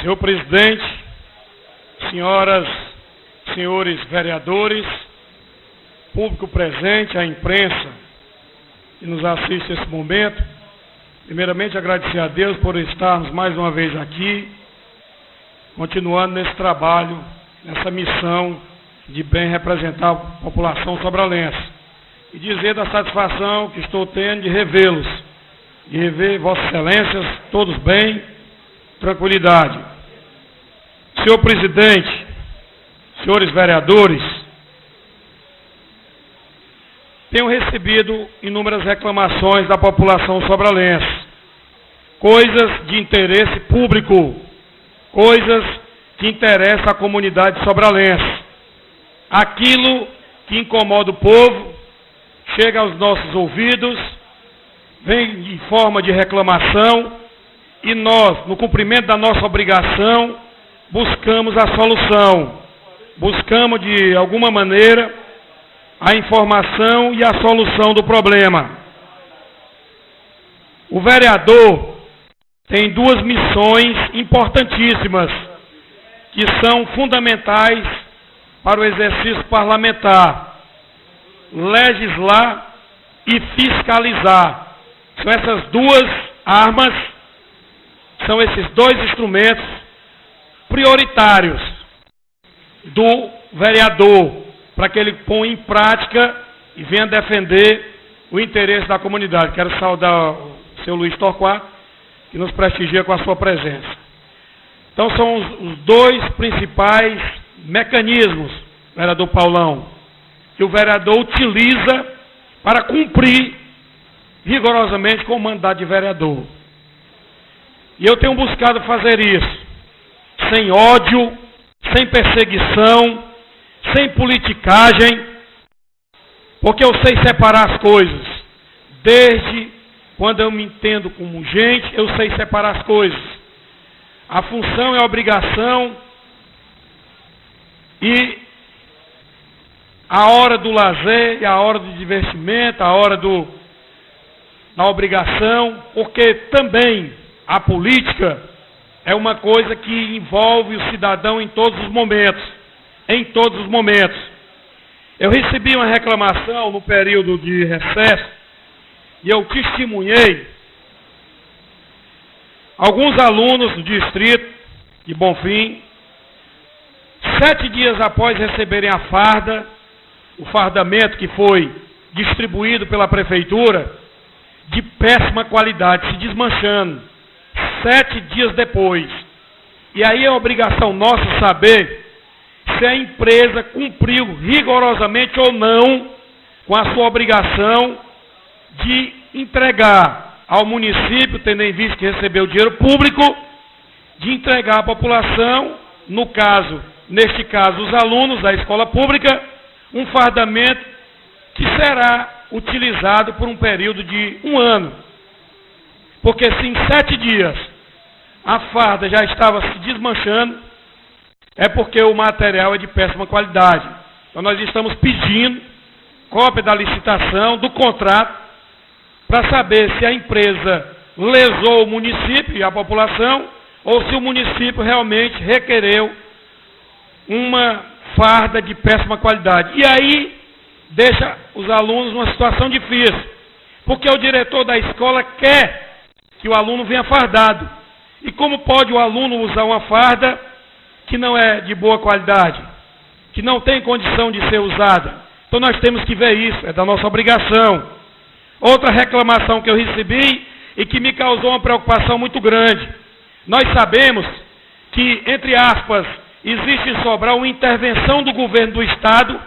Senhor presidente, senhoras, senhores vereadores, público presente, a imprensa que nos assiste nesse momento, primeiramente agradecer a Deus por estarmos mais uma vez aqui, continuando nesse trabalho, nessa missão de bem representar a população sobralense. E dizer da satisfação que estou tendo de revê-los, de rever Vossas Excelências, todos bem, tranquilidade. Senhor presidente, senhores vereadores, tenho recebido inúmeras reclamações da população sobralense, coisas de interesse público, coisas que interessam a comunidade sobralense. Aquilo que incomoda o povo chega aos nossos ouvidos, vem em forma de reclamação e nós, no cumprimento da nossa obrigação, buscamos a solução. Buscamos, de alguma maneira, a informação e a solução do problema. O vereador tem duas missões importantíssimas, que são fundamentais para o exercício parlamentar: legislar e fiscalizar. São essas duas armas, são esses dois instrumentos prioritários do vereador, para que ele ponha em prática e venha defender o interesse da comunidade. Quero saudar o seu Luiz Torquato, que nos prestigia com a sua presença. Então são os dois principais mecanismos, vereador Paulão, que o vereador utiliza para cumprir rigorosamente com o mandato de vereador. E eu tenho buscado fazer isso sem ódio, sem perseguição, sem politicagem, porque eu sei separar as coisas. Desde quando eu me entendo como gente, eu sei separar as coisas. A função é a obrigação e a hora do lazer e a hora do divertimento, a hora da obrigação, porque também a política é uma coisa que envolve o cidadão em todos os momentos. Em todos os momentos. Eu recebi uma reclamação no período de recesso e eu testemunhei alguns alunos do distrito de Bonfim, 7 dias após receberem a farda, o fardamento que foi distribuído pela prefeitura, de péssima qualidade, se desmanchando, 7 dias depois. E aí é obrigação nossa saber se a empresa cumpriu rigorosamente ou não com a sua obrigação de entregar ao município, tendo em vista que recebeu dinheiro público, de entregar à população, neste caso os alunos da escola pública, um fardamento que será utilizado por um período de 1 ano. Porque se em 7 dias a farda já estava se desmanchando, é porque o material é de péssima qualidade. Então nós estamos pedindo cópia da licitação, do contrato, para saber se a empresa lesou o município e a população, ou se o município realmente requereu uma farda de péssima qualidade. E aí deixa os alunos numa situação difícil, porque o diretor da escola quer que o aluno venha fardado. E como pode o aluno usar uma farda que não é de boa qualidade, que não tem condição de ser usada? Então nós temos que ver isso, é da nossa obrigação. Outra reclamação que eu recebi e que me causou uma preocupação muito grande. Nós sabemos que, entre aspas, existe em Sobral uma intervenção do governo do Estado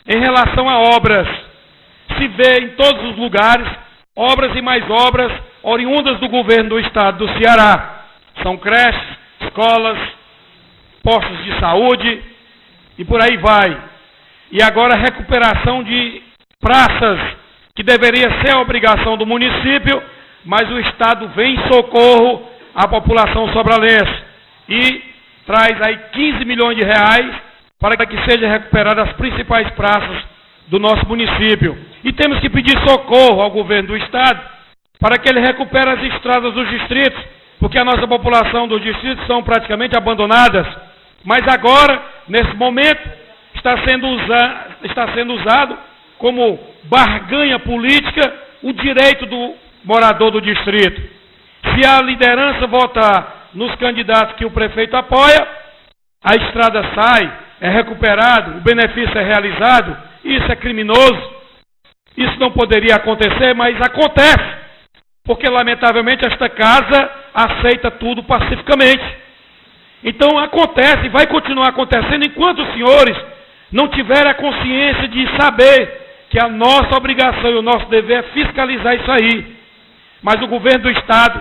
em relação a obras. Se vê em todos os lugares obras e mais obras oriundas do governo do Estado do Ceará. São creches, escolas, postos de saúde e por aí vai. E agora a recuperação de praças, que deveria ser a obrigação do município, mas o Estado vem em socorro à população sobralense e traz aí 15 milhões de reais para que sejam recuperadas as principais praças do nosso município. E temos que pedir socorro ao governo do Estado para que ele recupere as estradas dos distritos, porque a nossa população dos distritos são praticamente abandonadas, mas agora, nesse momento, está sendo usado como barganha política o direito do morador do distrito. Se a liderança votar nos candidatos que o prefeito apoia, a estrada sai, é recuperado, o benefício é realizado, isso é criminoso. Isso não poderia acontecer, mas acontece, porque lamentavelmente esta casa aceita tudo pacificamente. Então acontece e vai continuar acontecendo enquanto os senhores não tiverem a consciência de saber que a nossa obrigação e o nosso dever é fiscalizar isso aí. Mas o governo do Estado,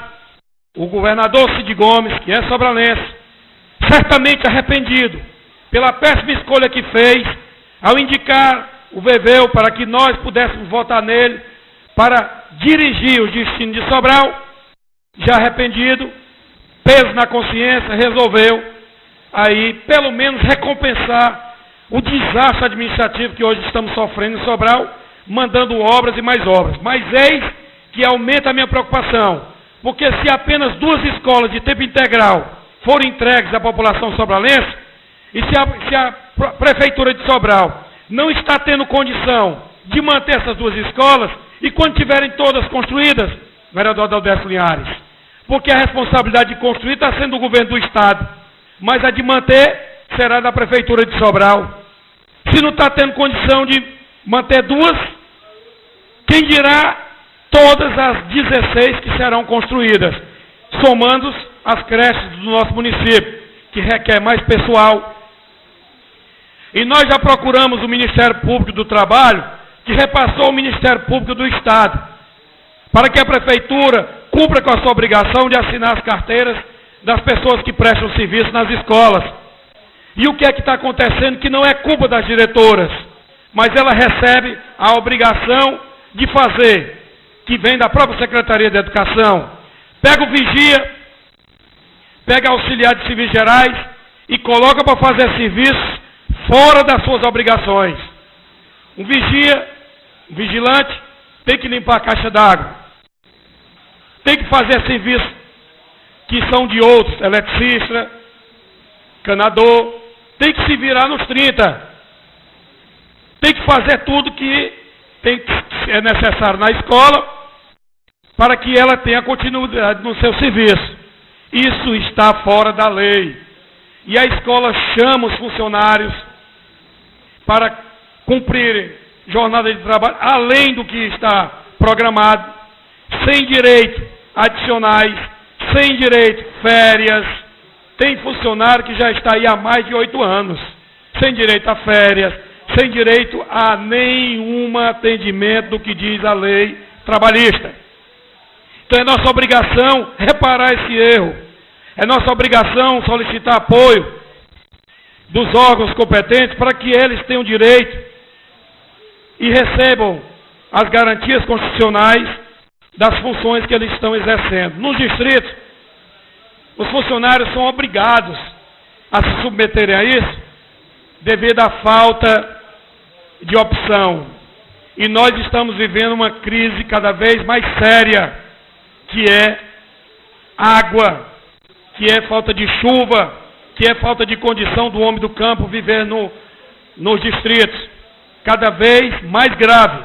o governador Cid Gomes, que é sobralense, certamente arrependido pela péssima escolha que fez ao indicar o Veveu para que nós pudéssemos votar nele para dirigir os destinos de Sobral, já arrependido, peso na consciência, resolveu aí pelo menos recompensar o desastre administrativo que hoje estamos sofrendo em Sobral, mandando obras e mais obras. Mas eis que aumenta a minha preocupação, porque se apenas 2 escolas de tempo integral forem entregues à população sobralense, e se a Prefeitura de Sobral não está tendo condição de manter essas 2 escolas, e quando tiverem todas construídas, vereador Adalberto Linhares, porque a responsabilidade de construir está sendo do governo do Estado, mas a de manter será da Prefeitura de Sobral. Se não está tendo condição de manter 2, quem dirá todas as 16 que serão construídas, somando as creches do nosso município, que requer mais pessoal. E nós já procuramos o Ministério Público do Trabalho, que repassou o Ministério Público do Estado, para que a Prefeitura cumpra com a sua obrigação de assinar as carteiras das pessoas que prestam serviço nas escolas. E o que é que está acontecendo que não é culpa das diretoras, mas ela recebe a obrigação de fazer, que vem da própria Secretaria de Educação. Pega o vigia, pega auxiliar de serviços gerais e coloca para fazer serviços fora das suas obrigações. Um vigia, um vigilante, tem que limpar a caixa d'água, tem que fazer serviços que são de outros, eletricista, canador, tem que se virar nos 30, tem que fazer tudo que é necessário na escola para que ela tenha continuidade no seu serviço. Isso está fora da lei. E a escola chama os funcionários para cumprirem jornada de trabalho, além do que está programado, sem direito adicionais, sem direito férias. Tem funcionário que já está aí há mais de 8 anos, sem direito a férias, sem direito a nenhum atendimento do que diz a lei trabalhista. Então é nossa obrigação reparar esse erro. É nossa obrigação solicitar apoio dos órgãos competentes para que eles tenham direito e recebam as garantias constitucionais das funções que eles estão exercendo. Nos distritos, os funcionários são obrigados a se submeterem a isso devido à falta de opção. E nós estamos vivendo uma crise cada vez mais séria, que é água, que é falta de chuva, que é falta de condição do homem do campo viver nos distritos. Cada vez mais grave.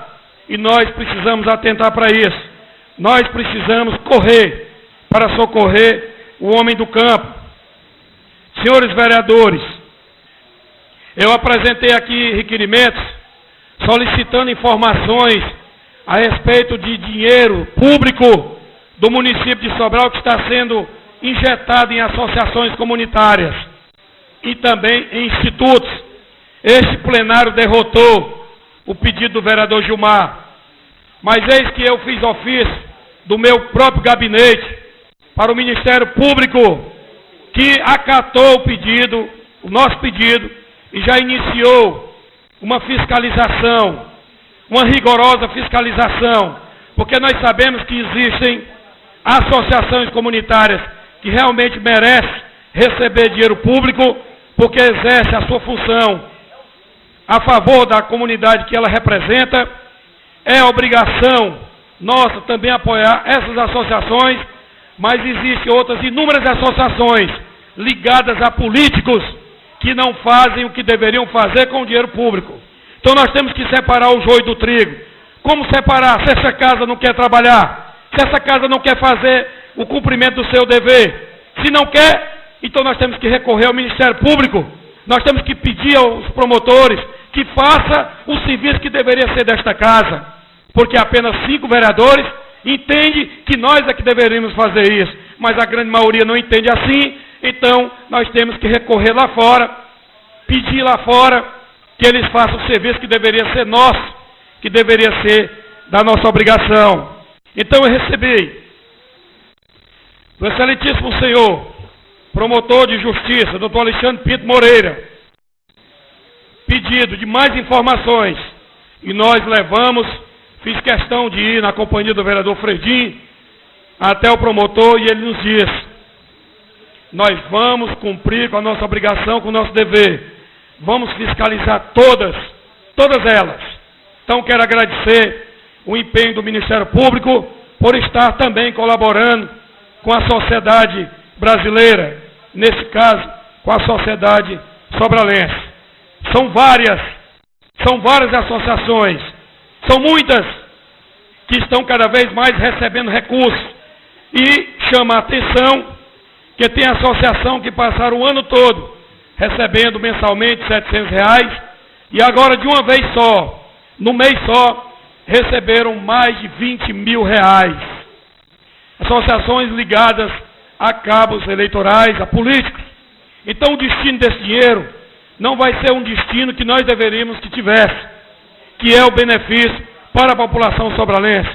E nós precisamos atentar para isso. Nós precisamos correr para socorrer o homem do campo. Senhores vereadores, eu apresentei aqui requerimentos solicitando informações a respeito de dinheiro público do município de Sobral que está sendo injetado em associações comunitárias e também em institutos. Este plenário derrotou o pedido do vereador Gilmar, mas eis que eu fiz ofício do meu próprio gabinete para o Ministério Público, que acatou o pedido, o nosso pedido, e já iniciou uma fiscalização, uma rigorosa fiscalização, porque nós sabemos que existem associações comunitárias que realmente merecem receber dinheiro público, porque exerce a sua função a favor da comunidade que ela representa. É obrigação nossa também apoiar essas associações, mas existem outras inúmeras associações ligadas a políticos que não fazem o que deveriam fazer com o dinheiro público. Então nós temos que separar o joio do trigo. Como separar? Se essa casa não quer trabalhar, se essa casa não quer fazer o cumprimento do seu dever, se não quer, então nós temos que recorrer ao Ministério Público, nós temos que pedir aos promotores que faça o serviço que deveria ser desta casa, porque apenas 5 vereadores entendem que nós é que deveríamos fazer isso, mas a grande maioria não entende assim. Então nós temos que recorrer lá fora, pedir lá fora que eles façam o serviço que deveria ser nosso, que deveria ser da nossa obrigação. Então eu recebi do excelentíssimo senhor promotor de justiça, doutor Alexandre Pinto Moreira, pedido de mais informações, e nós levamos, fiz questão de ir na companhia do vereador Fredim até o promotor, e ele nos disse: nós vamos cumprir com a nossa obrigação, com o nosso dever, vamos fiscalizar todas elas. Então quero agradecer o empenho do Ministério Público por estar também colaborando com a sociedade brasileira, nesse caso, com a sociedade sobralense. São várias associações, são muitas que estão cada vez mais recebendo recursos, e chama a atenção que tem associação que passaram o ano todo recebendo mensalmente R$700, e agora de uma vez só, no mês só, receberam mais de R$20 mil. Associações ligadas a cabos eleitorais, a políticos. Então o destino desse dinheiro não vai ser um destino que nós deveríamos que tivesse, que é o benefício para a população sobralense,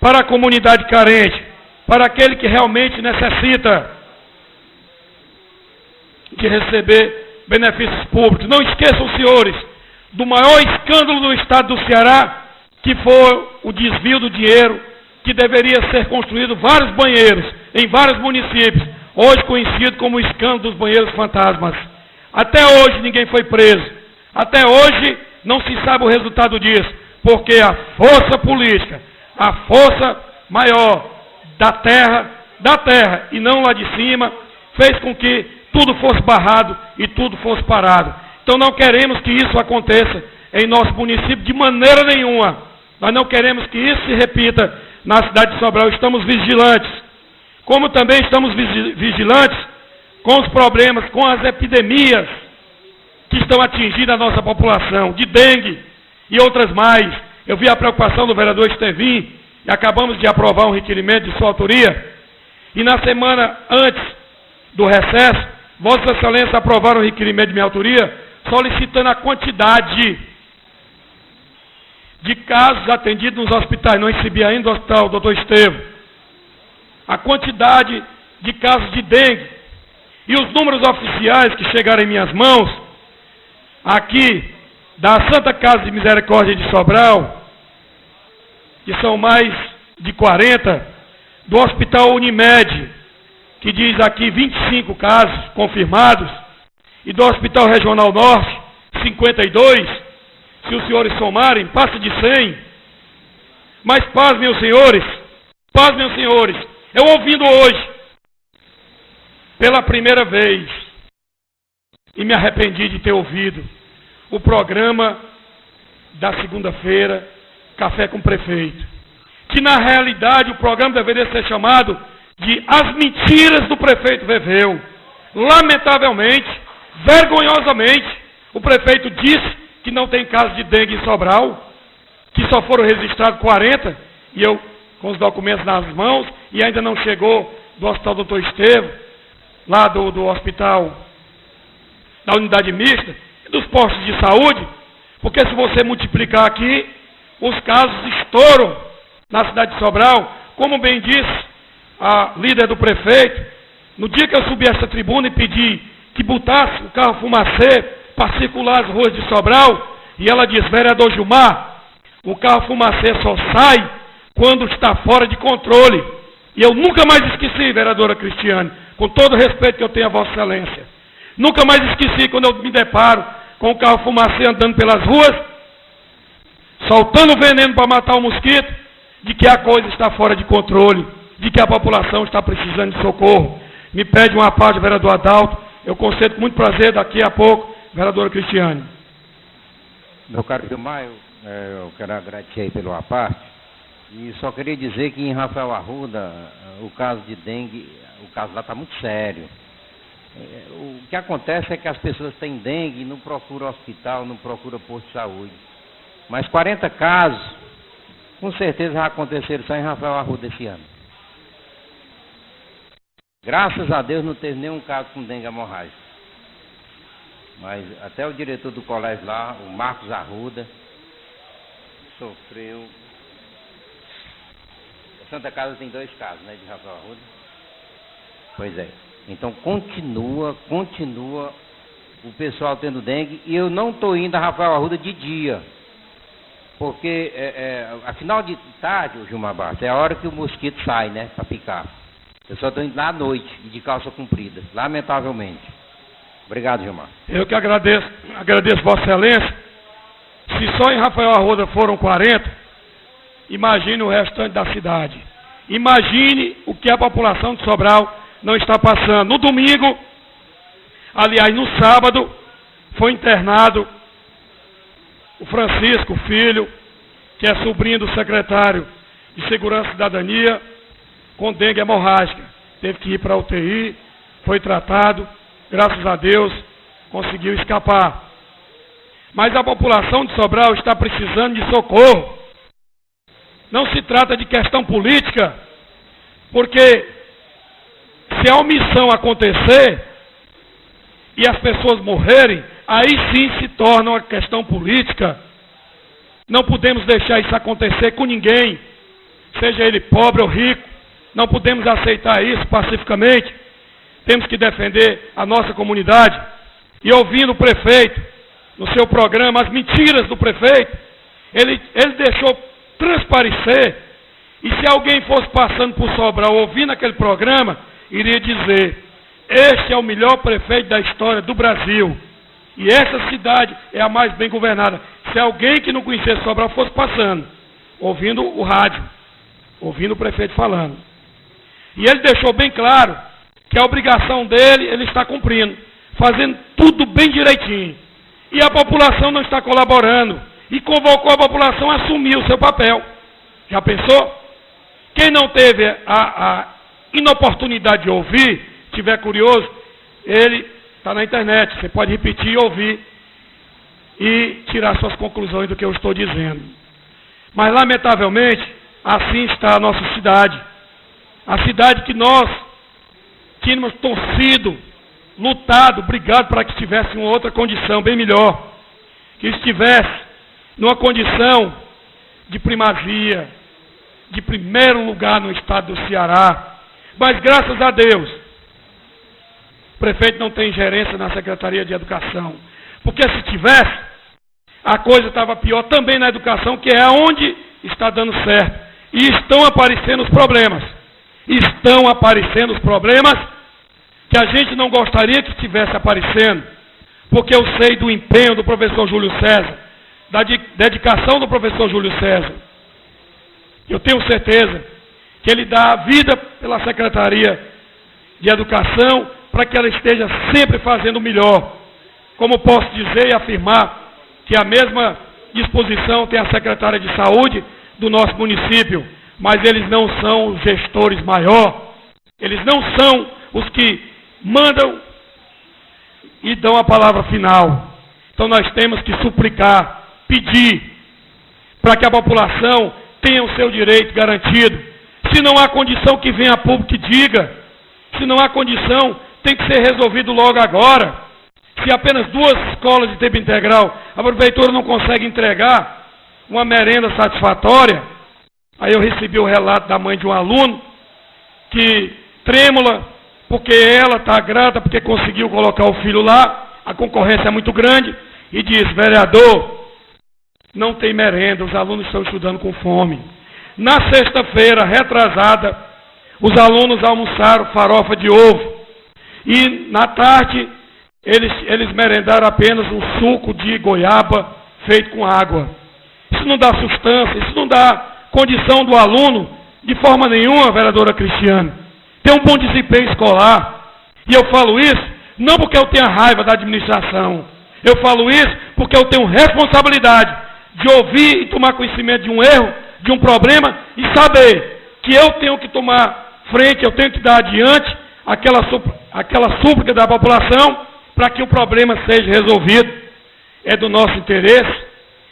para a comunidade carente, para aquele que realmente necessita de receber benefícios públicos. Não esqueçam, senhores, do maior escândalo do estado do Ceará, que foi o desvio do dinheiro, que deveria ser construído vários banheiros em vários municípios, hoje conhecido como o escândalo dos banheiros fantasmas. Até hoje ninguém foi preso, até hoje não se sabe o resultado disso, porque a força política, a força maior da terra e não lá de cima, fez com que tudo fosse barrado e tudo fosse parado. Então não queremos que isso aconteça em nosso município de maneira nenhuma. Nós não queremos que isso se repita na cidade de Sobral. Estamos vigilantes, como também estamos vigilantes com os problemas, com as epidemias que estão atingindo a nossa população, de dengue e outras mais. Eu vi a preocupação do vereador Estevim, e acabamos de aprovar um requerimento de sua autoria, e na semana antes do recesso, Vossa Excelência aprovaram um requerimento de minha autoria, solicitando a quantidade de casos atendidos nos hospitais. Não recebi ainda do hospital, doutor Estevam, a quantidade de casos de dengue, e os números oficiais que chegaram em minhas mãos, aqui, da Santa Casa de Misericórdia de Sobral, que são mais de 40, do Hospital Unimed, que diz aqui 25 casos confirmados, e do Hospital Regional Norte, 52, se os senhores somarem, passa de 100. Mas paz, meus senhores, eu ouvindo hoje, pela primeira vez, e me arrependi de ter ouvido, o programa da segunda-feira, Café com o Prefeito, que na realidade o programa deveria ser chamado de As Mentiras do Prefeito Veveu. Lamentavelmente, vergonhosamente, o prefeito disse que não tem caso de dengue em Sobral, que só foram registrados 40, e eu com os documentos nas mãos, e ainda não chegou do Hospital Doutor Estevam, lá do hospital, da unidade mista, e dos postos de saúde, porque se você multiplicar aqui, os casos estouram na cidade de Sobral. Como bem disse a líder do prefeito, no dia que eu subi a essa tribuna e pedi que botasse o carro fumacê para circular as ruas de Sobral, e ela disse: vereador Gilmar, o carro fumacê só sai quando está fora de controle. E eu nunca mais esqueci, vereadora Cristiane, com todo o respeito que eu tenho a Vossa Excelência, nunca mais esqueci quando eu me deparo com o carro fumacê andando pelas ruas, soltando veneno para matar o mosquito, de que a coisa está fora de controle. de que a população está precisando de socorro. Me pede uma parte, vereador Adalto, eu concedo com muito prazer daqui a pouco, vereadora Cristiane. Meu caro Gilmar, eu quero agradecer aí pelo aparte, e só queria dizer que em Rafael Arruda, o caso de dengue, o caso lá está muito sério. O que acontece é que as pessoas têm dengue e não procuram hospital, não procuram posto de saúde. Mas 40 casos, com certeza já aconteceram só em Rafael Arruda esse ano. Graças a Deus não teve nenhum caso com dengue hemorrágica. Mas até o diretor do colégio lá, o Marcos Arruda, sofreu. A Santa Casa tem 2 casos, né, de Rafael Arruda. Pois é. Então continua o pessoal tendo dengue. E eu não estou indo a Rafael Arruda de dia. Porque a final de tarde, o Gilmar Bastos, é a hora que o mosquito sai, né, para picar. Eu só estou indo lá à noite e de calça comprida, lamentavelmente. Obrigado, Gilmar. Eu que agradeço Vossa Excelência. Se só em Rafael Arruda foram 40, imagine o restante da cidade. Imagine o que a população de Sobral não está passando. No domingo, aliás, no sábado, foi internado o Francisco, filho, que é sobrinho do secretário de Segurança e Cidadania, com dengue hemorrágica. Teve que ir para a UTI, foi tratado, graças a Deus, conseguiu escapar. Mas a população de Sobral está precisando de socorro. Não se trata de questão política, porque se a omissão acontecer e as pessoas morrerem, aí sim se torna uma questão política. Não podemos deixar isso acontecer com ninguém, seja ele pobre ou rico. Não podemos aceitar isso pacificamente. Temos que defender a nossa comunidade. E ouvindo o prefeito, no seu programa, as mentiras do prefeito, ele deixou transparecer. E se alguém fosse passando por Sobral ouvindo aquele programa, iria dizer: este é o melhor prefeito da história do Brasil. E essa cidade é a mais bem governada. Se alguém que não conhecesse Sobral fosse passando, ouvindo o rádio, ouvindo o prefeito falando. E ele deixou bem claro que a obrigação dele, ele está cumprindo, fazendo tudo bem direitinho. E a população não está colaborando. E convocou a população a assumir o seu papel. Já pensou? Quem não teve a inoportunidade de ouvir, tiver curioso, ele está na internet. Você pode repetir e ouvir e tirar suas conclusões do que eu estou dizendo. Mas, lamentavelmente, assim está a nossa cidade. A cidade que nós tínhamos torcido, lutado, brigado para que estivesse em outra condição bem melhor. Que estivesse numa condição de primazia, de primeiro lugar no estado do Ceará. Mas graças a Deus, o prefeito não tem ingerência na Secretaria de Educação. Porque se tivesse, a coisa estava pior também na educação, que é onde está dando certo. E estão aparecendo os problemas. Estão aparecendo os problemas que a gente não gostaria que estivesse aparecendo, porque eu sei do empenho do professor Júlio César, da dedicação do professor Júlio César. Eu tenho certeza que ele dá a vida pela Secretaria de Educação para que ela esteja sempre fazendo o melhor. Como posso dizer e afirmar que a mesma disposição tem a Secretária de Saúde do nosso município, mas eles não são os gestores maiores, eles não são os que mandam e dão a palavra final. Então nós temos que suplicar, pedir, para que a população tenha o seu direito garantido. Se não há condição, que venha a público e diga. Se não há condição, tem que ser resolvido logo agora. Se apenas 2 escolas de tempo integral, a prefeitura não consegue entregar uma merenda satisfatória. Aí eu recebi o relato da mãe de um aluno, que trêmula, porque ela está grata, porque conseguiu colocar o filho lá, a concorrência é muito grande, e diz: vereador, não tem merenda, os alunos estão estudando com fome. Na sexta-feira, retrasada, os alunos almoçaram farofa de ovo, e na tarde eles merendaram apenas um suco de goiaba feito com água. Isso não dá sustância, isso não dá condição do aluno de forma nenhuma, vereadora Cristiane, ter um bom desempenho escolar. E eu falo isso não porque eu tenha raiva da administração. Eu falo isso porque eu tenho responsabilidade de ouvir e tomar conhecimento de um erro, de um problema, e saber que eu tenho que tomar frente, eu tenho que dar adiante aquela súplica da população para que o problema seja resolvido. É do nosso interesse,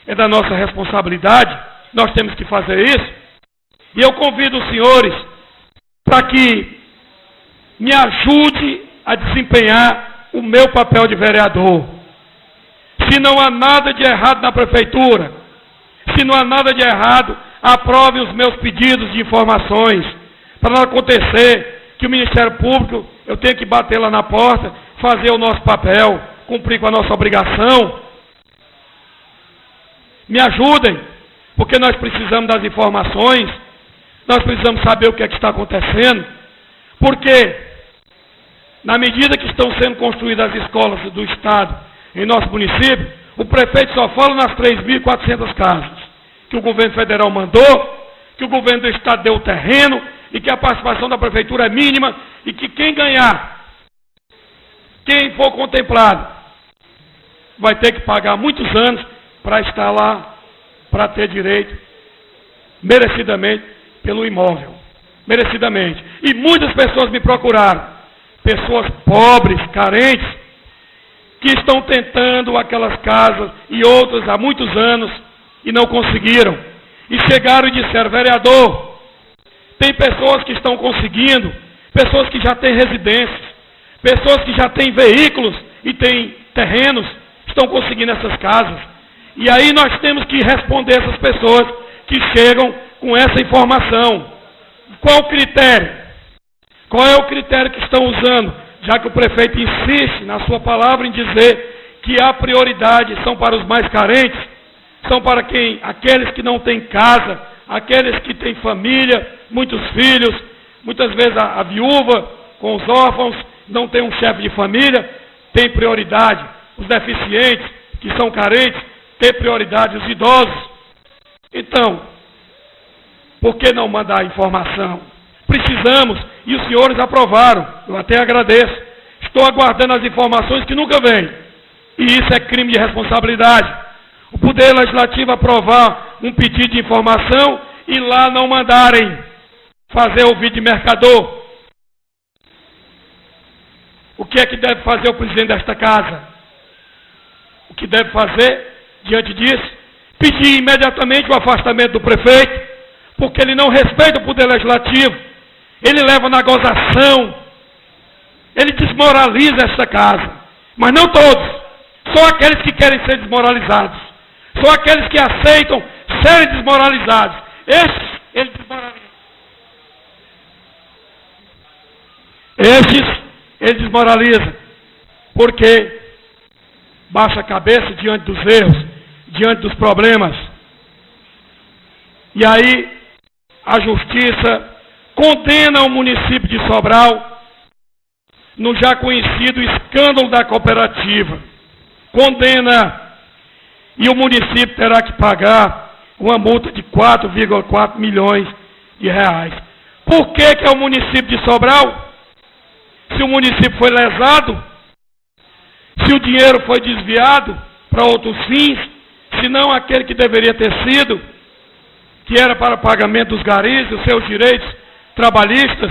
é da nossa responsabilidade, nós temos que fazer isso. E eu convido os senhores para que me ajude a desempenhar o meu papel de vereador. Se não há nada de errado na prefeitura, se não há nada de errado, aprove os meus pedidos de informações, para não acontecer que o Ministério Público, eu tenha que bater lá na porta, fazer o nosso papel, cumprir com a nossa obrigação. Me ajudem, porque nós precisamos das informações, nós precisamos saber o que é que está acontecendo, porque na medida que estão sendo construídas as escolas do Estado em nosso município, o prefeito só fala nas 3.400 casas que o governo federal mandou, que o governo do Estado deu o terreno e que a participação da prefeitura é mínima e que quem ganhar, quem for contemplado, vai ter que pagar muitos anos para estar lá, para ter direito, merecidamente, pelo imóvel. Merecidamente. E muitas pessoas me procuraram, pessoas pobres, carentes, que estão tentando aquelas casas e outras há muitos anos e não conseguiram. E chegaram e disseram: vereador, tem pessoas que estão conseguindo, pessoas que já têm residências, pessoas que já têm veículos e têm terrenos, estão conseguindo essas casas. E aí nós temos que responder essas pessoas que chegam com essa informação. Qual o critério? Qual é o critério que estão usando? Já que o prefeito insiste na sua palavra em dizer que a prioridade são para os mais carentes, são para aqueles que não têm casa, aqueles que têm família, muitos filhos, muitas vezes a viúva com os órfãos, não tem um chefe de família, tem prioridade. Os deficientes, que são carentes, tem prioridade. Os idosos. Então, por que não mandar informação? Precisamos, e os senhores aprovaram, eu até agradeço. Estou aguardando as informações que nunca vêm. E isso é crime de responsabilidade. O Poder Legislativo aprovar um pedido de informação e lá não mandarem fazer o vídeo de mercador. O que é que deve fazer o presidente desta casa? O que deve fazer, diante disso? Pedir imediatamente o afastamento do prefeito, porque ele não respeita o Poder Legislativo, ele leva na gozação, ele desmoraliza esta casa, mas não todos, só aqueles que querem ser desmoralizados, só aqueles que aceitam serem desmoralizados, esses ele desmoraliza. Esses ele desmoraliza, porque baixa a cabeça diante dos erros, diante dos problemas. E aí a justiça condena o município de Sobral no já conhecido escândalo da cooperativa. Condena, e o município terá que pagar uma multa de 4,4 milhões de reais. Por que é o município de Sobral? Se o município foi lesado, se o dinheiro foi desviado para outros fins, se não aquele que deveria ter sido, que era para pagamento dos garis, os seus direitos trabalhistas,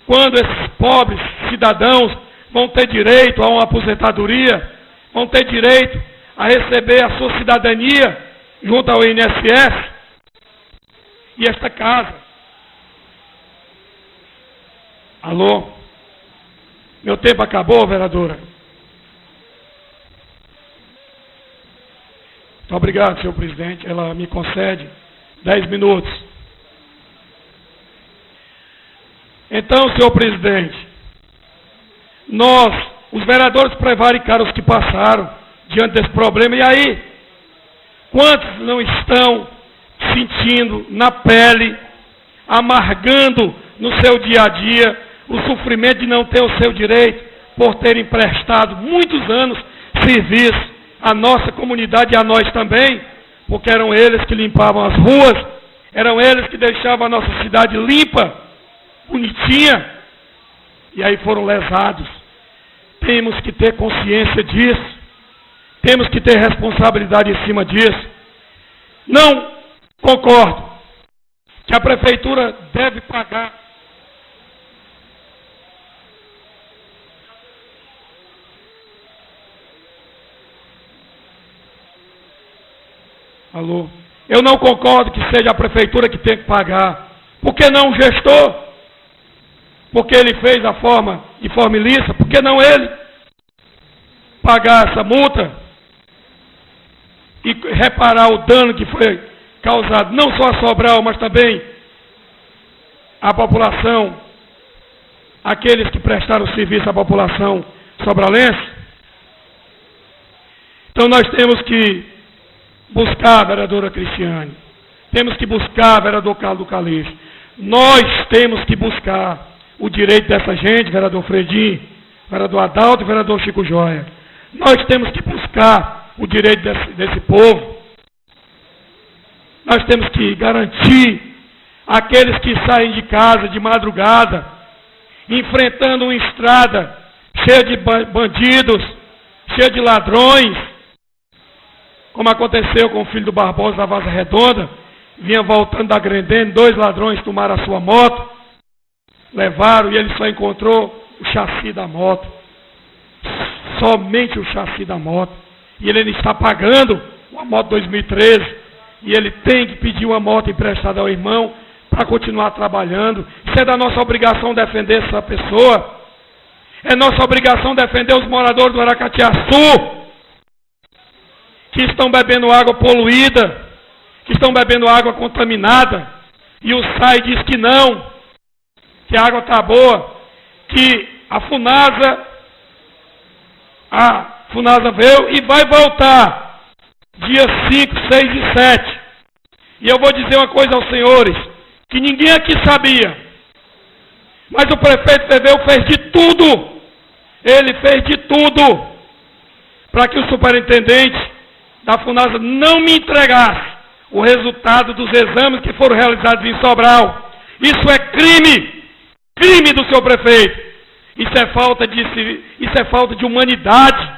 quando esses pobres cidadãos vão ter direito a uma aposentadoria, vão ter direito a receber a sua cidadania junto ao INSS, e esta casa. Alô? Meu tempo acabou, vereadora? Muito obrigado, senhor presidente. Ela me concede 10 minutos. Então, senhor presidente, nós, os vereadores, prevaricaram os que passaram diante desse problema. E aí, quantos não estão sentindo na pele, amargando no seu dia a dia, o sofrimento de não ter o seu direito, por terem prestado muitos anos serviço à nossa comunidade e a nós também, porque eram eles que limpavam as ruas, Eram eles que deixavam a nossa cidade limpa, bonitinha, e aí foram lesados. Temos que ter consciência disso. Temos que ter responsabilidade em cima disso. Não concordo que a prefeitura deve pagar. Alô? Eu não concordo que seja a prefeitura que tem que pagar. Por que não o gestor? Porque ele fez de forma ilícita. Por que não ele pagar essa multa e reparar o dano que foi causado, não só a Sobral, mas também a população, aqueles que prestaram serviço à população sobralense? Então nós temos que buscar, vereadora Cristiane, temos que buscar, vereador Carlos do Calixto, nós temos que buscar o direito dessa gente, vereador Fredim, vereador Adalto e vereador Chico Joia. Nós temos que buscar o direito desse povo. Nós temos que garantir aqueles que saem de casa de madrugada, enfrentando uma estrada cheia de bandidos, cheia de ladrões, como aconteceu com o filho do Barbosa da Vaza Redonda, vinha voltando da Grendene, 2 ladrões tomaram a sua moto, levaram e ele só encontrou o chassi da moto. Somente o chassi da moto. E ele está pagando uma moto 2013. E ele tem que pedir uma moto emprestada ao irmão para continuar trabalhando. Isso é da nossa obrigação defender essa pessoa. É nossa obrigação defender os moradores do Aracatiaçu, que estão bebendo água poluída, que estão bebendo água contaminada. E o SAI diz que não, que a água está boa, que a Funasa veio e vai voltar dia 5, 6 e 7. E eu vou dizer uma coisa aos senhores, que ninguém aqui sabia, mas o prefeito Veveu fez de tudo, ele fez de tudo, para que o superintendente da Funasa não me entregasse o resultado dos exames que foram realizados em Sobral. Isso é crime, crime do seu prefeito. Isso é falta de humanidade.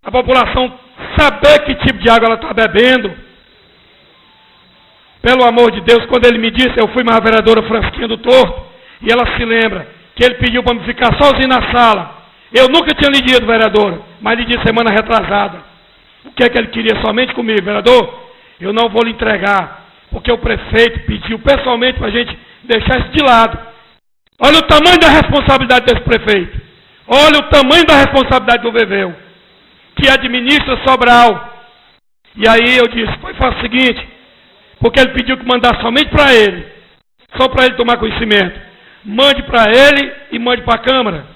A população saber que tipo de água ela está bebendo. Pelo amor de Deus, quando ele me disse, eu fui mais a vereadora Francisquinha do Torto, e ela se lembra que ele pediu para me ficar sozinho na sala. Eu nunca tinha lhe dito, vereadora, mas lhe disse semana retrasada. O que é que ele queria somente comigo, vereador? Eu não vou lhe entregar, porque o prefeito pediu pessoalmente para a gente deixar isso de lado. Olha o tamanho da responsabilidade desse prefeito. Olha o tamanho da responsabilidade do Veveu, que administra Sobral. E aí eu disse, faça o seguinte, porque ele pediu que mandasse somente para ele, só para ele tomar conhecimento. Mande para ele e mande para a Câmara.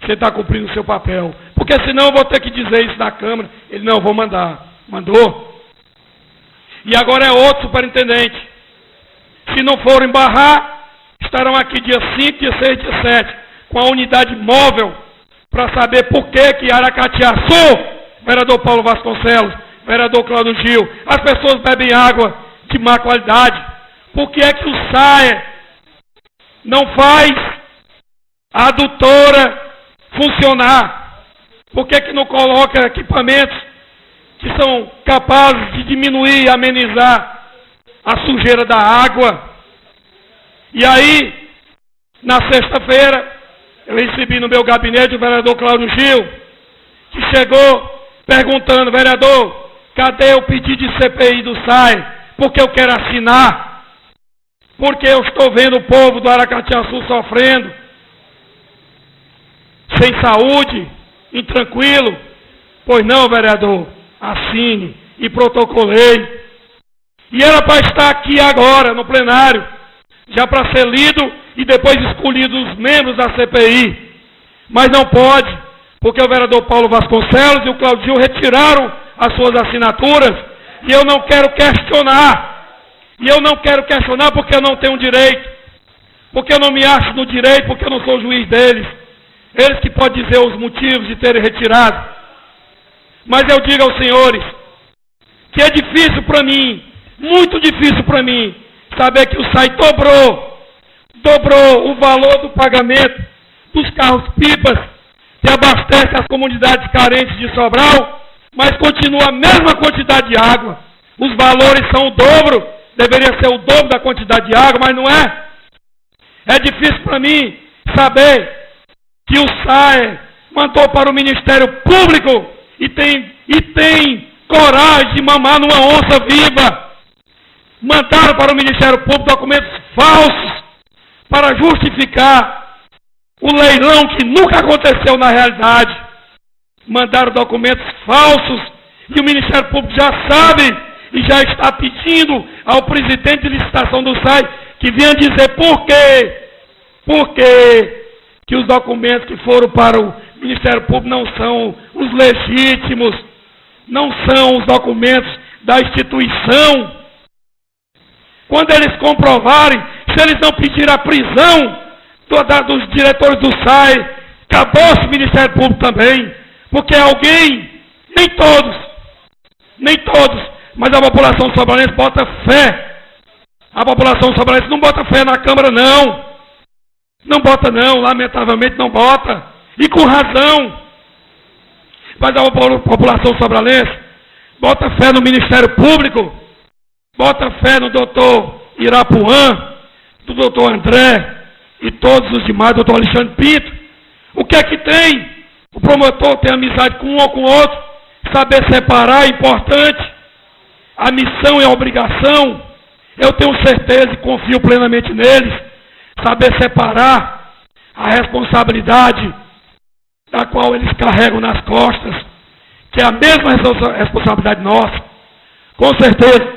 Você está cumprindo o seu papel. Porque senão eu vou ter que dizer isso na Câmara. Ele, não, eu vou mandar. Mandou. E agora é outro superintendente. Se não forem barrar, estarão aqui dia 5, dia 6, dia 7, com a unidade móvel, para saber por que Aracatiaçu, vereador Paulo Vasconcelos, vereador Cláudio Gil, as pessoas bebem água de má qualidade. Por que é que o SAE não faz a adutora funcionar? Por que não coloca equipamentos que são capazes de diminuir e amenizar a sujeira da água? E aí, na sexta-feira, eu recebi no meu gabinete o vereador Cláudio Gil, que chegou perguntando, vereador, cadê o pedido de CPI do SAE? Porque eu quero assinar, porque eu estou vendo o povo do Aracatiaçu sofrendo, sem saúde, intranquilo. Pois não, vereador, assine, e protocolei. E era para estar aqui agora, no plenário, já para ser lido e depois escolhido os membros da CPI. Mas não pode, porque o vereador Paulo Vasconcelos e o Claudio retiraram as suas assinaturas, e eu não quero questionar. E eu não quero questionar porque eu não tenho direito, porque eu não me acho no direito, porque eu não sou juiz deles. Eles que podem dizer os motivos de terem retirado. Mas eu digo aos senhores que é difícil para mim, muito difícil para mim, saber que o SAI dobrou o valor do pagamento dos carros-pipas que abastecem as comunidades carentes de Sobral, mas continua a mesma quantidade de água. Os valores são o dobro, deveria ser o dobro da quantidade de água, mas não é. É difícil para mim saber que o SAE mandou para o Ministério Público e tem coragem de mamar numa onça viva. Mandaram para o Ministério Público documentos falsos para justificar o leilão que nunca aconteceu na realidade. Mandaram documentos falsos e o Ministério Público já sabe e já está pedindo ao presidente de licitação do SAI que venha dizer por quê que os documentos que foram para o Ministério Público não são os legítimos, não são os documentos da instituição. Quando eles comprovarem, se eles não pedirem a prisão dos diretores do SAI, acabou-se o Ministério Público também, porque alguém, nem todos, mas a população sobralense bota fé. A população sobralense não bota fé na Câmara, não. Não bota, não, lamentavelmente não bota. E com razão. Mas a população sobralense bota fé no Ministério Público, bota fé no doutor Irapuã, do doutor André e todos os demais, doutor Alexandre Pinto. O que é que tem? O promotor tem amizade com um ou com o outro, saber separar é importante. A missão e a obrigação, eu tenho certeza e confio plenamente neles, saber separar a responsabilidade da qual eles carregam nas costas, que é a mesma responsabilidade nossa, com certeza.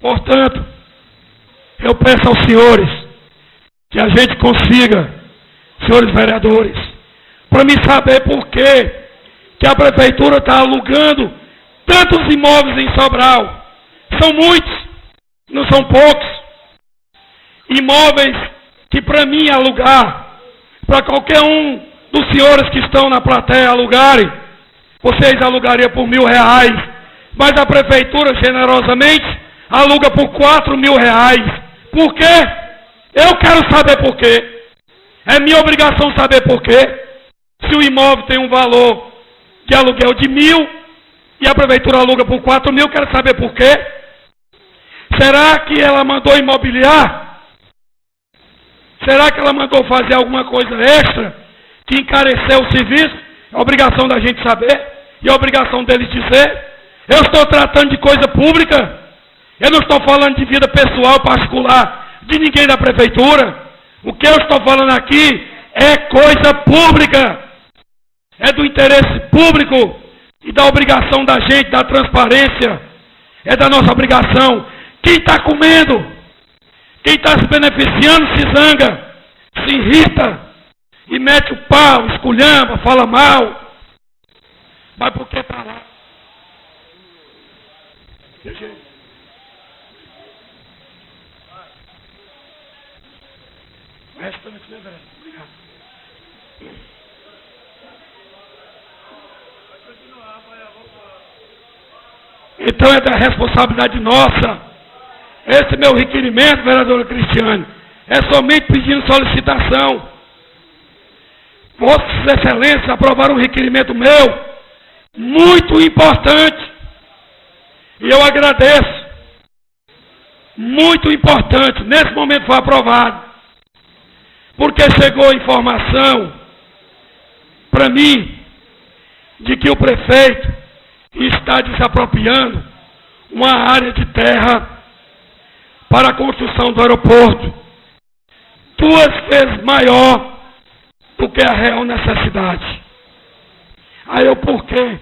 Portanto, eu peço aos senhores que a gente consiga, senhores vereadores, para me saber por que a prefeitura está alugando tantos imóveis em Sobral. São muitos, não são poucos. Imóveis que para mim alugar, para qualquer um dos senhores que estão na plateia alugarem, vocês alugariam por R$1.000, mas a prefeitura generosamente aluga por R$4.000. Por quê? Eu quero saber por quê. É minha obrigação saber por quê. Se o imóvel tem um valor de aluguel de 1.000 e a prefeitura aluga por 4.000, quero saber por quê. Será que ela mandou imobiliar? Será que ela mandou fazer alguma coisa extra que encareceu o serviço? É obrigação da gente saber e é obrigação deles dizer. Eu estou tratando de coisa pública. Eu não estou falando de vida pessoal, particular, de ninguém da prefeitura. O que eu estou falando aqui é coisa pública. É do interesse público e da obrigação da gente, da transparência. É da nossa obrigação. Quem está comendo, quem está se beneficiando se zanga, se irrita e mete o pau, esculhamba, fala mal. Mas por que está lá? Obrigado. Então é da responsabilidade nossa. Esse meu requerimento, vereadora Cristiane, é somente pedindo solicitação. Vossas Excelências aprovaram um requerimento meu, muito importante. E eu agradeço. Muito importante. Nesse momento foi aprovado. Porque chegou a informação para mim de que o prefeito está desapropriando uma área de terra para a construção do aeroporto 2 vezes maior do que a real necessidade. Aí eu, por quê?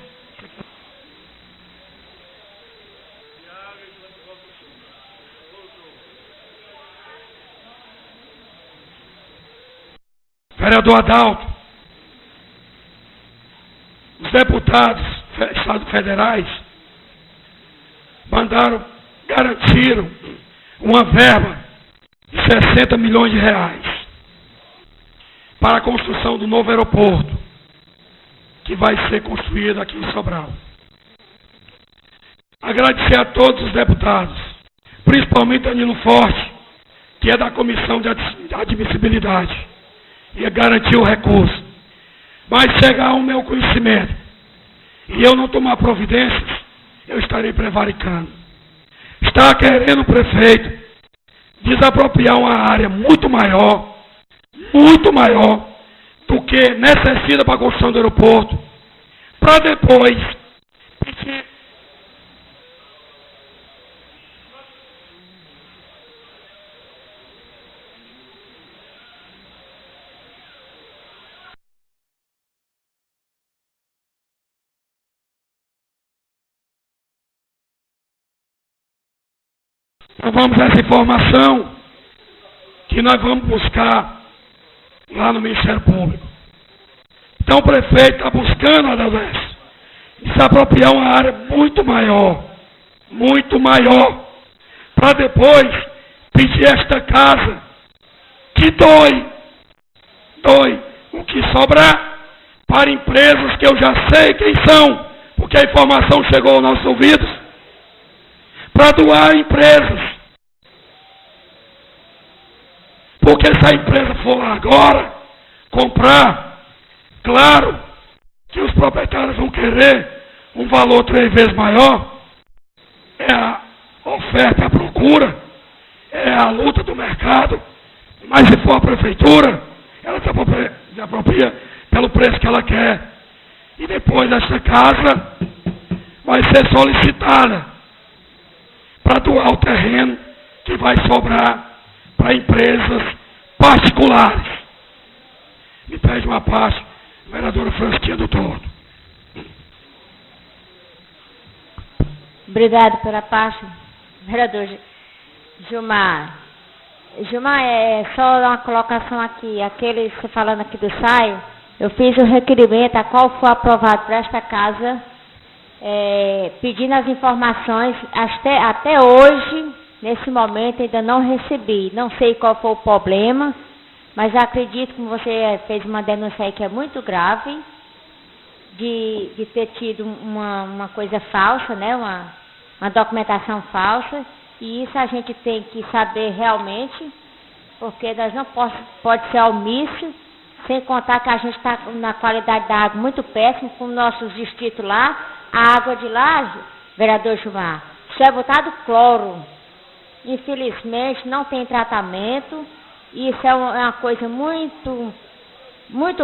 Vereador Adalto, os deputados estados federais garantiram uma verba de 60 milhões de reais para a construção do novo aeroporto que vai ser construído aqui em Sobral. Agradecer a todos os deputados, principalmente Danilo Forte, que é da Comissão de Admissibilidade, e garantir o recurso. Mas chegar ao meu conhecimento e eu não tomar providências, eu estarei prevaricando. Está querendo o prefeito desapropriar uma área muito maior do que necessita para a construção do aeroporto, para depois pedir. Então vamos a essa informação que nós vamos buscar lá no Ministério Público. Então o prefeito está buscando, Adalberto, desapropriar uma área muito maior, para depois pedir esta casa que doe o que sobrar para empresas que eu já sei quem são, porque a informação chegou aos nossos ouvidos, para doar a empresas. Porque se a empresa for lá agora comprar, claro que os proprietários vão querer um valor 3 vezes maior. É a oferta e a procura, é a luta do mercado. Mas se for a prefeitura, ela se apropria pelo preço que ela quer. E depois essa casa vai ser solicitada para doar o terreno que vai sobrar para empresas particulares. Me pede uma parte, vereadora Francisquinha do Torto. Obrigado pela parte, vereador Gilmar. Gilmar, é só uma colocação aqui, aquele você falando aqui do saio, eu fiz o requerimento a qual foi aprovado para esta casa, pedindo as informações, até hoje, nesse momento ainda não recebi, não sei qual foi o problema, mas acredito que você fez uma denúncia aí que é muito grave, de ter tido uma coisa falsa, né, uma documentação falsa, e isso a gente tem que saber realmente, porque nós não pode ser omisso, sem contar que a gente está na qualidade da água muito péssima, com nossos distritos lá, a água de lá, vereador Gilmar, isso é botado cloro. Infelizmente, não tem tratamento. Isso é uma coisa muito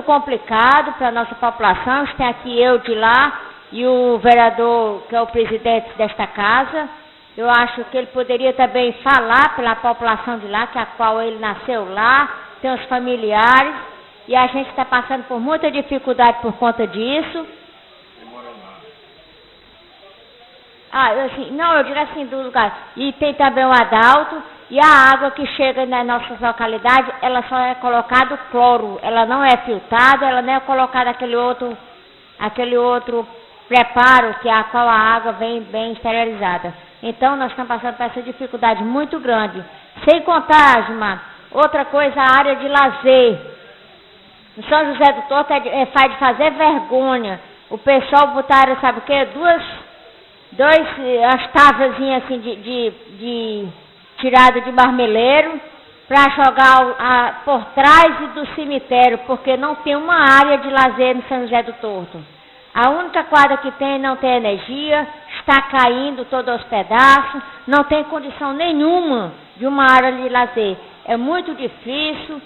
complicado para a nossa população. Tem aqui eu de lá e o vereador, que é o presidente desta casa. Eu acho que ele poderia também falar pela população de lá, que a qual ele nasceu lá, tem os familiares, e a gente está passando por muita dificuldade por conta disso. Eu digo assim, do lugar. E tem também o Adalto, e a água que chega nas nossas localidades, ela só é colocado cloro, ela não é filtrada, ela não é colocado aquele outro preparo, que a qual a água vem bem esterilizada. Então, nós estamos passando por essa dificuldade muito grande. Sem contar, Gilmar, outra coisa, a área de lazer. No São José do Torto faz de fazer vergonha. O pessoal botaram, sabe o quê? As tábuazinhas assim de tirada de marmeleiro para jogar por trás do cemitério, porque não tem uma área de lazer no São José do Torto. A única quadra que tem não tem energia, está caindo todo aos pedaços, não tem condição nenhuma de uma área de lazer. É muito difícil,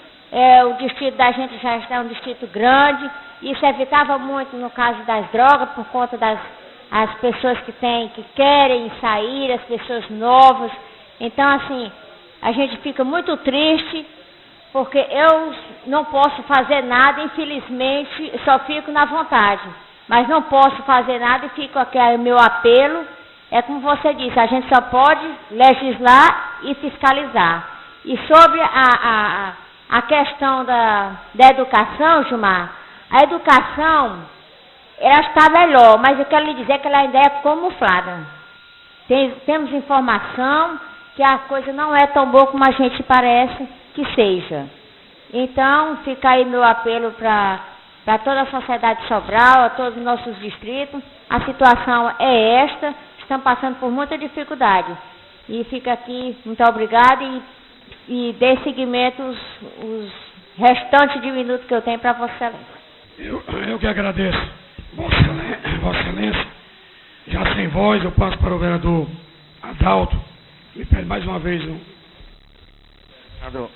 o distrito da gente já está um distrito grande, isso evitava muito no caso das drogas, por conta as pessoas que querem sair, as pessoas novas. Então, assim, a gente fica muito triste, porque eu não posso fazer nada, infelizmente, só fico na vontade. Mas não posso fazer nada e fico aqui, o meu apelo, é como você disse, a gente só pode legislar e fiscalizar. E sobre a questão da educação, Gilmar, a educação, ela está melhor, mas eu quero lhe dizer que ela ainda é camuflada. Temos informação que a coisa não é tão boa como a gente parece que seja. Então, fica aí meu apelo para toda a sociedade de Sobral, a todos os nossos distritos. A situação é esta, estão passando por muita dificuldade. E fica aqui, muito obrigada e dê seguimento os restantes de minutos que eu tenho para Vossa Excelência. Eu que agradeço, Vossa Excelência. Já sem voz, eu passo para o vereador Adalto. Me pede mais uma vez um.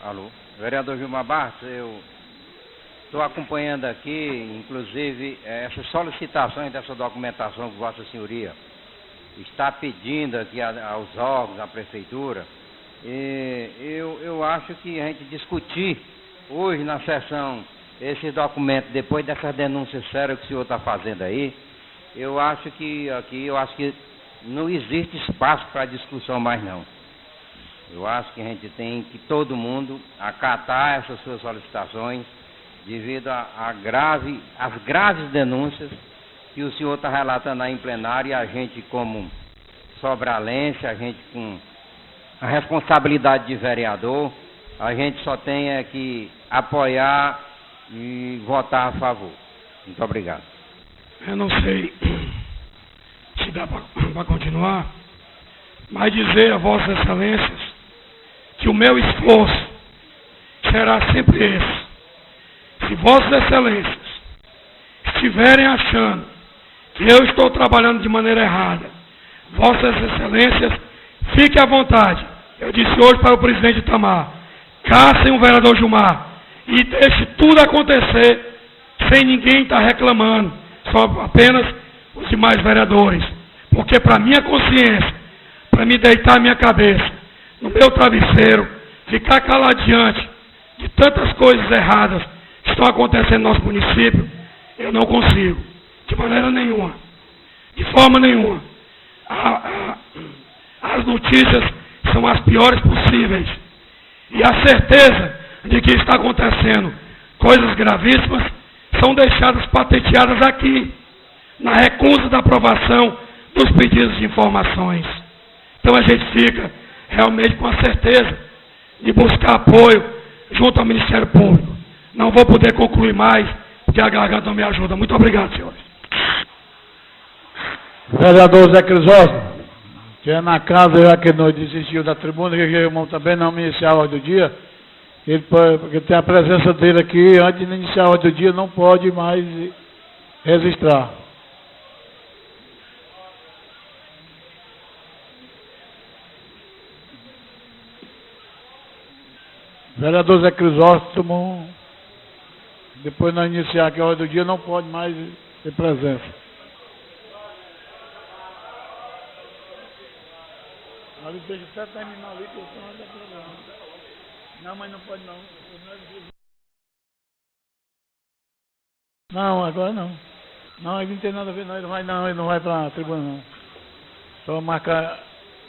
Alô. Vereador Gilmar Bartos, eu estou acompanhando aqui, inclusive, essas solicitações dessa documentação que Vossa Senhoria está pedindo aqui aos órgãos, à Prefeitura. E eu acho que a gente discutir hoje na sessão esses documentos, depois dessas denúncias sérias que o senhor está fazendo aí, eu acho que não existe espaço para discussão mais não. Eu acho que a gente tem que todo mundo acatar essas suas solicitações devido às graves denúncias que o senhor está relatando aí em plenário, e a gente como sobralense, a gente com a responsabilidade de vereador, a gente só tem que apoiar e votar a favor. Muito obrigado. Eu não sei se dá para continuar, mas dizer a Vossas Excelências que o meu esforço será sempre esse. Se Vossas Excelências estiverem achando que eu estou trabalhando de maneira errada, Vossas Excelências, fiquem à vontade. Eu disse hoje para o presidente Itamar, caçem o vereador Gilmar e deixe tudo acontecer sem ninguém estar reclamando, só apenas os demais vereadores. Porque para minha consciência, para me deitar a minha cabeça no meu travesseiro, ficar caladiante de tantas coisas erradas que estão acontecendo no nosso município, eu não consigo, de maneira nenhuma, de forma nenhuma. As notícias são as piores possíveis, e a certeza de que está acontecendo coisas gravíssimas são deixadas patenteadas aqui, na recusa da aprovação dos pedidos de informações. Então a gente fica realmente com a certeza de buscar apoio junto ao Ministério Público. Não vou poder concluir mais, porque a garganta não me ajuda. Muito obrigado, senhores. Vereador Zé Crisóstomo, que é na casa, já que não desistiu da tribuna, que o irmão também não me iniciar a ordem do dia, porque tem a presença dele aqui, antes de iniciar a ordem do dia, não pode mais registrar. Vereador Zé Crisóstomo, depois de nós iniciar aqui a ordem do dia, não pode mais ter presença. Ali deixa até terminar ali, que eu estou andando programa. Não, mas não pode não. Não, agora não. Não, ele não tem nada a ver, não. Ele não vai para a tribuna, não. Só marcar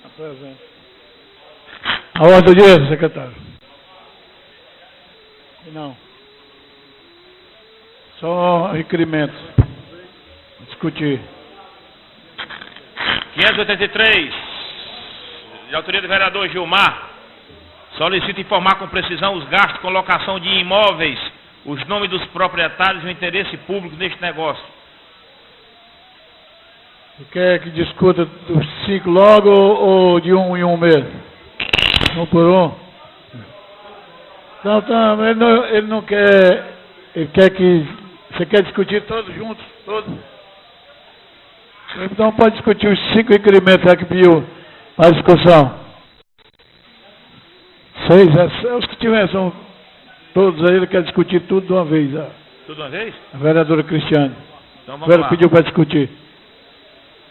a presença. A ordem do dia, secretário. Não. Só requerimentos. Discutir. 583, de autoria do vereador Gilmar, solicita informar com precisão os gastos com locação de imóveis, os nomes dos proprietários e o interesse público neste negócio. Você quer que discuta dos 5 logo ou de um em um mesmo? Um por um? Então, ele não quer, ele quer que, você quer discutir todos juntos, todos? Então pode discutir os 5 requerimentos que pediu para discussão. 6, os que tiver, são todos aí, ele quer discutir tudo de uma vez. Tudo de uma vez? A vereadora Cristiane. Então vamos lá. Pediu para discutir.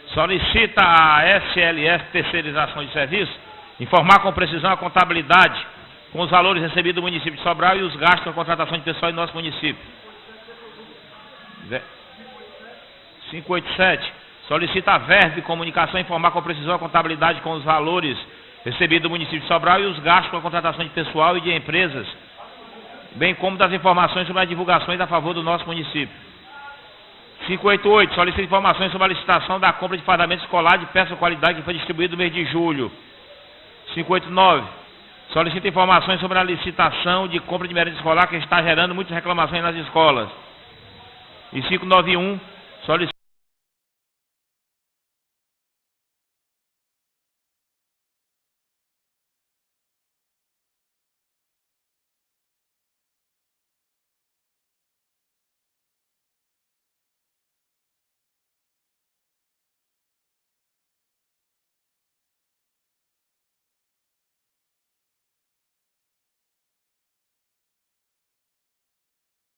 Solicita a SLS Terceirização de Serviço informar com precisão a contabilidade com os valores recebidos do município de Sobral e os gastos com a contratação de pessoal em nosso município. 587. Solicita a Verve Comunicação informar com precisão a contabilidade com os valores recebidos do município de Sobral e os gastos com a contratação de pessoal e de empresas, bem como das informações sobre as divulgações a favor do nosso município. 588. Solicita informações sobre a licitação da compra de fardamento escolar de peça de qualidade que foi distribuído no mês de julho. 589. Solicita informações sobre a licitação de compra de merenda escolar que está gerando muitas reclamações nas escolas. E 591. Solicita